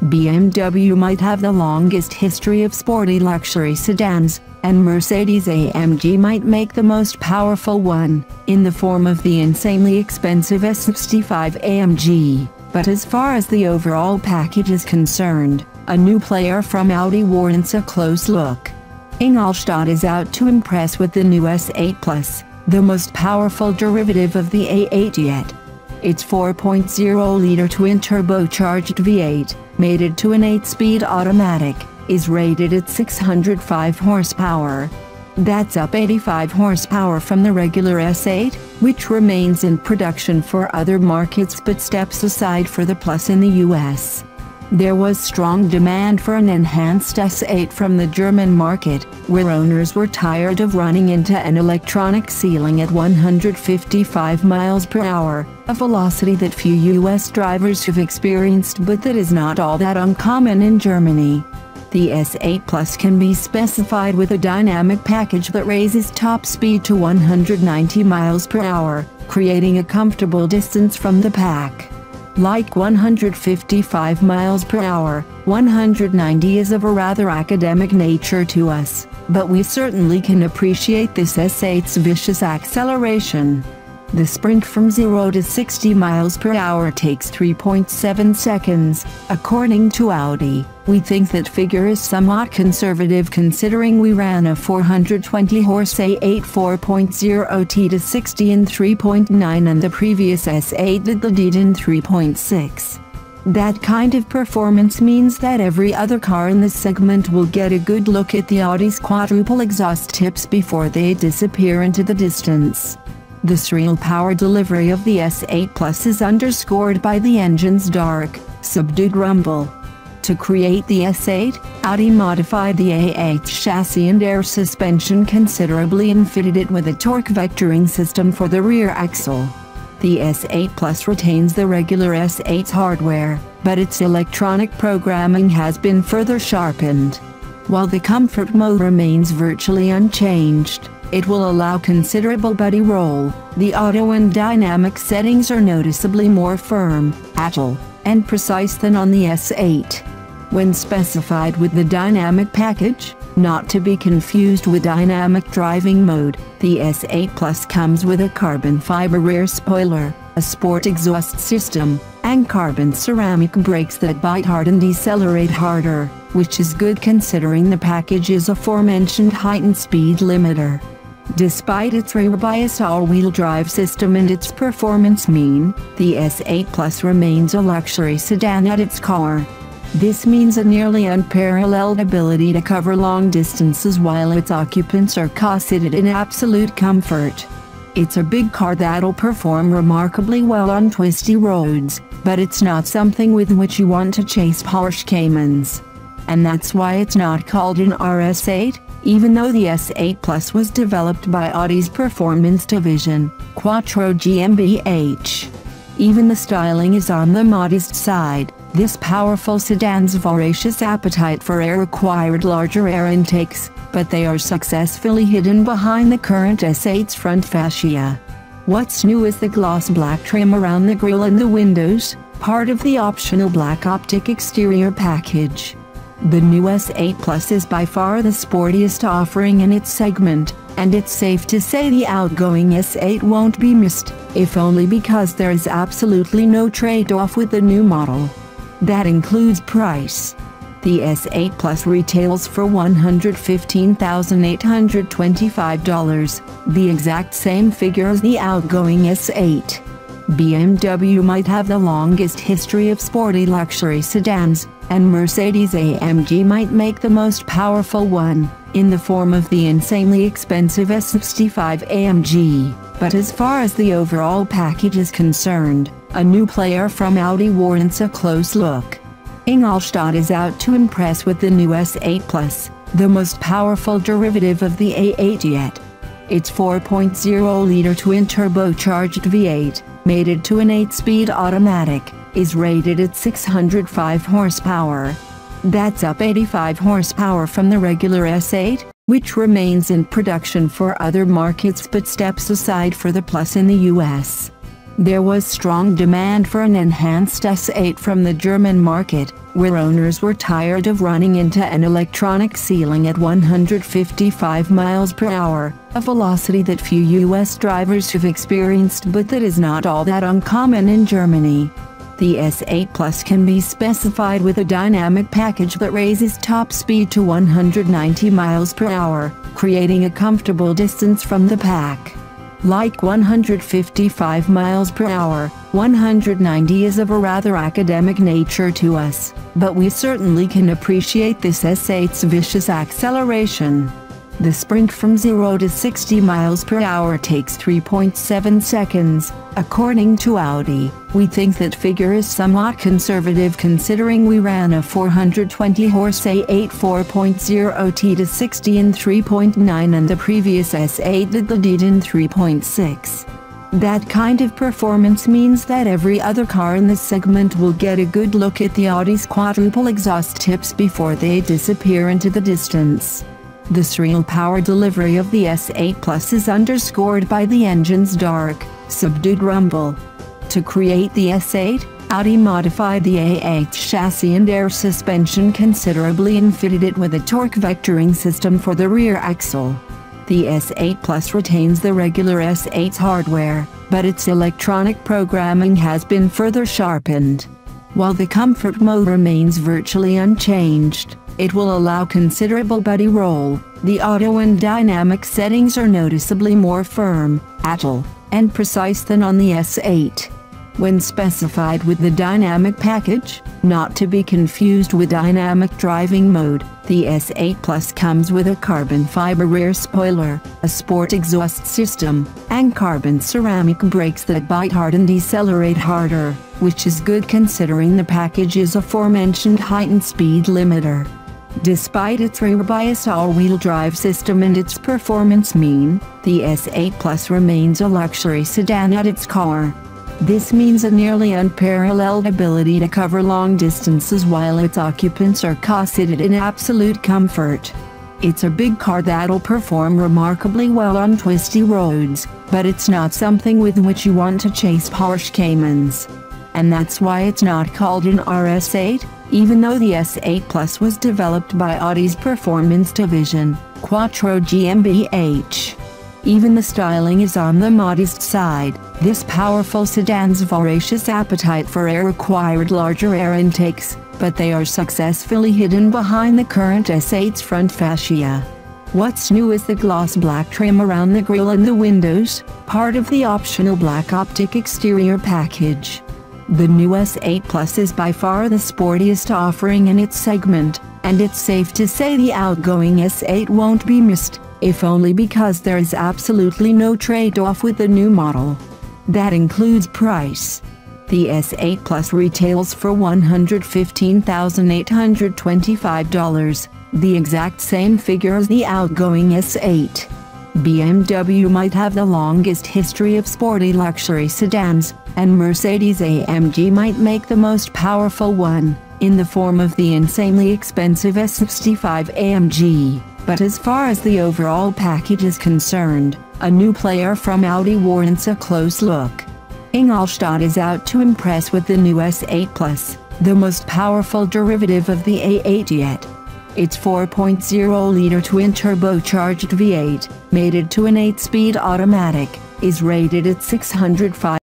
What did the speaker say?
BMW might have the longest history of sporty luxury sedans, and Mercedes-AMG might make the most powerful one, in the form of the insanely expensive S65 AMG. But as far as the overall package is concerned, a new player from Audi warrants a close look. Ingolstadt is out to impress with the new S8 Plus, the most powerful derivative of the A8 yet. Its 4.0-liter twin-turbocharged V8, mated to an 8-speed automatic, is rated at 605 horsepower. That's up 85 horsepower from the regular S8, which remains in production for other markets but steps aside for the Plus in the US. There was strong demand for an enhanced S8 from the German market, where owners were tired of running into an electronic ceiling at 155 miles per hour, a velocity that few US drivers have experienced but that is not all that uncommon in Germany. The S8 Plus can be specified with a dynamic package that raises top speed to 190 miles per hour, creating a comfortable distance from the pack. Like 155 miles per hour, 190 is of a rather academic nature to us, but we certainly can appreciate this S8's vicious acceleration. The sprint from 0 to 60 miles per hour takes 3.7 seconds, according to Audi. We think that figure is somewhat conservative considering we ran a 420-horse A8 4.0T to 60 in 3.9 and the previous S8 did the deed in 3.6. That kind of performance means that every other car in the segment will get a good look at the Audi's quadruple exhaust tips before they disappear into the distance. The surreal power delivery of the S8 Plus is underscored by the engine's dark, subdued rumble. To create the S8, Audi modified the A8 chassis and air suspension considerably and fitted it with a torque vectoring system for the rear axle. The S8 Plus retains the regular S8's hardware, but its electronic programming has been further sharpened. While the comfort mode remains virtually unchanged, it will allow considerable body roll. The auto and dynamic settings are noticeably more firm, agile, and precise than on the S8. When specified with the dynamic package, not to be confused with dynamic driving mode, the S8 Plus comes with a carbon fiber rear spoiler, a sport exhaust system, and carbon ceramic brakes that bite hard and decelerate harder, which is good considering the package's aforementioned heightened speed limiter. Despite its rear-biased all-wheel drive system and its performance mean, the S8 Plus remains a luxury sedan at its core. This means a nearly unparalleled ability to cover long distances while its occupants are cosseted in absolute comfort. It's a big car that'll perform remarkably well on twisty roads, but it's not something with which you want to chase Porsche Caymans. And that's why it's not called an RS8, even though the S8 Plus was developed by Audi's performance division, Quattro GmbH. Even the styling is on the modest side. This powerful sedan's voracious appetite for air required larger air intakes, but they are successfully hidden behind the current S8's front fascia. What's new is the gloss black trim around the grille and the windows, part of the optional black optic exterior package. The new S8 Plus is by far the sportiest offering in its segment, and it's safe to say the outgoing S8 won't be missed, if only because there is absolutely no trade-off with the new model. That includes price. The S8 Plus retails for $115,825, the exact same figure as the outgoing S8. BMW might have the longest history of sporty luxury sedans, and Mercedes-AMG might make the most powerful one, in the form of the insanely expensive S65 AMG. But as far as the overall package is concerned, a new player from Audi warrants a close look. Ingolstadt is out to impress with the new S8 Plus, the most powerful derivative of the A8 yet. Its 4.0-liter twin-turbocharged V8, mated to an 8-speed automatic, is rated at 605 horsepower. That's up 85 horsepower from the regular S8, which remains in production for other markets but steps aside for the Plus in the US. There was strong demand for an enhanced S8 from the German market, where owners were tired of running into an electronic ceiling at 155 miles per hour, a velocity that few US drivers have experienced but that is not all that uncommon in Germany. The S8 Plus can be specified with a dynamic package that raises top speed to 190 miles per hour, creating a comfortable distance from the pack. Like 155 miles per hour, 190 is of a rather academic nature to us, but we certainly can appreciate this S8's vicious acceleration. The sprint from 0 to 60 miles per hour takes 3.7 seconds, according to Audi. We think that figure is somewhat conservative considering we ran a 420 horse A8 4.0T to 60 in 3.9 and the previous S8 did the deed in 3.6. That kind of performance means that every other car in this segment will get a good look at the Audi's quadruple exhaust tips before they disappear into the distance. The surreal power delivery of the S8 Plus is underscored by the engine's dark, subdued rumble. To create the S8, Audi modified the A8 chassis and air suspension considerably and fitted it with a torque vectoring system for the rear axle. The S8 Plus retains the regular S8's hardware, but its electronic programming has been further sharpened. While the comfort mode remains virtually unchanged, it will allow considerable body roll. The auto and dynamic settings are noticeably more firm, agile, and precise than on the S8. When specified with the dynamic package, not to be confused with dynamic driving mode, the S8 Plus comes with a carbon fiber rear spoiler, a sport exhaust system, and carbon ceramic brakes that bite hard and decelerate harder, which is good considering the package's aforementioned heightened speed limiter. Despite its rear-biased all-wheel drive system and its performance mean, the S8 Plus remains a luxury sedan at its core. This means a nearly unparalleled ability to cover long distances while its occupants are cosseted in absolute comfort. It's a big car that'll perform remarkably well on twisty roads, but it's not something with which you want to chase Porsche Caymans. And that's why it's not called an RS8, even though the S8 Plus was developed by Audi's performance division, Quattro GmbH. Even the styling is on the modest side. This powerful sedan's voracious appetite for air required larger air intakes, but they are successfully hidden behind the current S8's front fascia. What's new is the gloss black trim around the grille and the windows, part of the optional black optic exterior package. The new S8 Plus is by far the sportiest offering in its segment, and it's safe to say the outgoing S8 won't be missed, if only because there is absolutely no trade-off with the new model. That includes price. The S8 Plus retails for $115,825, the exact same figure as the outgoing S8. BMW might have the longest history of sporty luxury sedans, and Mercedes-AMG might make the most powerful one, in the form of the insanely expensive S65 AMG. But as far as the overall package is concerned, a new player from Audi warrants a close look. Ingolstadt is out to impress with the new S8 Plus, the most powerful derivative of the A8 yet. Its 4.0-liter twin-turbocharged V8, mated to an 8-speed automatic, is rated at 605